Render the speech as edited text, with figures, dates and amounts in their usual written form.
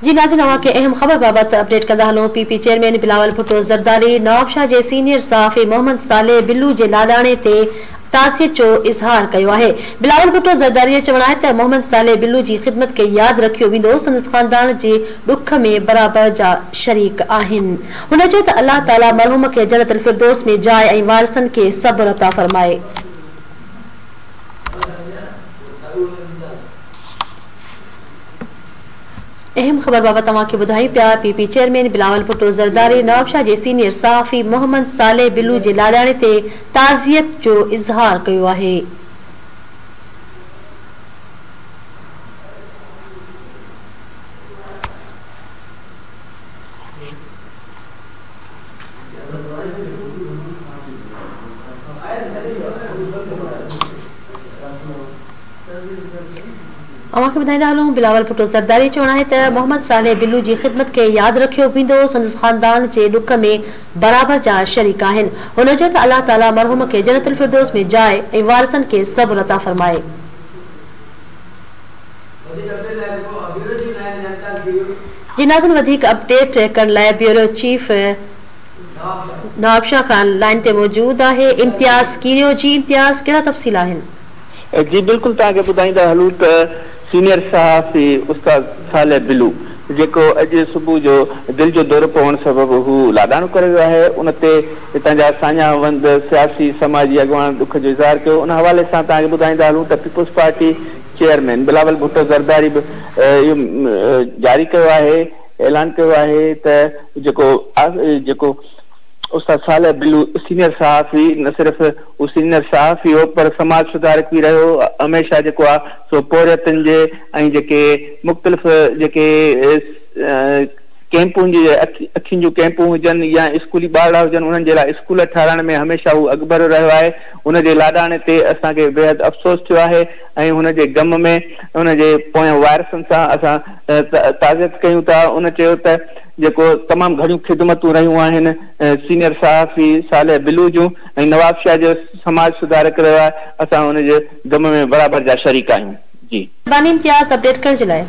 जी नाज़रीन, अवां के अहम खबर बाबत अपडेट कंदा हलूं। पीपी चेयरमैन बिलावल भुट्टो ज़रदारी नवाबशाह जे सीनियर सहाफ़ी मोहम्मद साले बिल्लू जे लाडाणे ते तासियत जो इज़हार कयो आहे। बिलावल भुट्टो ज़रदारी चवण आहे त मोहम्मद साले बिल्लू जी ख़िदमत खे याद रखियो वेंदो, संदसि ख़ानदान जे दुख में बराबर जा शरीक आहिनि। हुन चयो त अल्लाह ताला मरहूम खे जन्नतुल फिरदौस में जाइ ऐं वारिसनि खे सब्र अता फरमाए। अहम खबर बाबत तव्हांखे ॿुधायूं पिया। पीपी चेयरमैन बिलावल भुट्टो ज़रदारी नवाबशाह जे सीनियर सहाफ़ी मोहम्मद साले बिल्लू जे लाडाणे ते ताज़ियत जो इज़हार कयो आहे। अवांखे ॿुधाईंदा हलूं। बिलावल भुट्टो ज़रदारी चवण आहे त मोहम्मद साले बिल्लू जी ख़िदमत खे याद रखियो वेंदो, संदसि ख़ानदान जे दुख में बराबर जा शरीक आहिनि। हुन चयो त अल्लाह ताला मरहूम खे जन्नतुल फिरदौस में जाइ ऐं वारिसनि खे सब्र अता फरमाए। जी नाज़रीन, वधीक अपडेट करण लाइ bureau chief Nawabshah Khan line ते मौजूद आहे। इम्तियाज़ कीरियो जी, इम्तियाज़ कहिड़ा तफ़सील आहिनि? जी बिल्कुल, तव्हांखे ॿुधाईंदा हलूं त सीनियर सहाफ़ी उस्ताद साले बिल्लू जेको अॼु सुबुह जो दिलि जो दौरो पवण सबबि हू लाडाणो करे वियो आहे, उन ते हितां जा सान्यावंद सियासी समाजी अॻवान दुख जो इज़हार कयो। उन हवाले सां तव्हांखे ॿुधाईंदा हलूं त पीपुल्स पार्टी चेयरमैन बिलावल भुट्टो ज़रदारी बि इहो जारी कयो आहे, ऐलान कयो आहे त जेको उस्ताद साले बिल्लू सीनियर सहाफ़ी न सिर्फ़ उहो सीनियर सहाफ़ी हो पर समाज सुधारक बि रहियो। हमेशह जेको आहे सो पोरियतनि जे ऐं जेके मुख़्तलिफ़ जेके कैंपूं जी अखियुनि जूं कैंपूं हुजनि या स्कूली ॿार हुजनि, उन्हनि जे लाइ स्कूल ठाहिराइण में हमेशह हू अॻिभर रहियो आहे। उनजे लाडाणे ते असांखे बेहद अफ़सोस थियो आहे ऐं हुनजे ग़म में हुनजे पोयां वारिसनि सां असां ताज़ियत कयूं था। उन चयो त जेको तमामु घणियूं ख़िदमतूं रहियूं आहिनि सीनियर सहाफ़ी साले बिल्लू जूं ऐं नवाबशाह जो समाज सुधारक रहियो आहे, असां हुनजे ग़म में बराबर जा शरीक आहियूं। जी इम्तियाज़ अपडेट करण जे लाइ।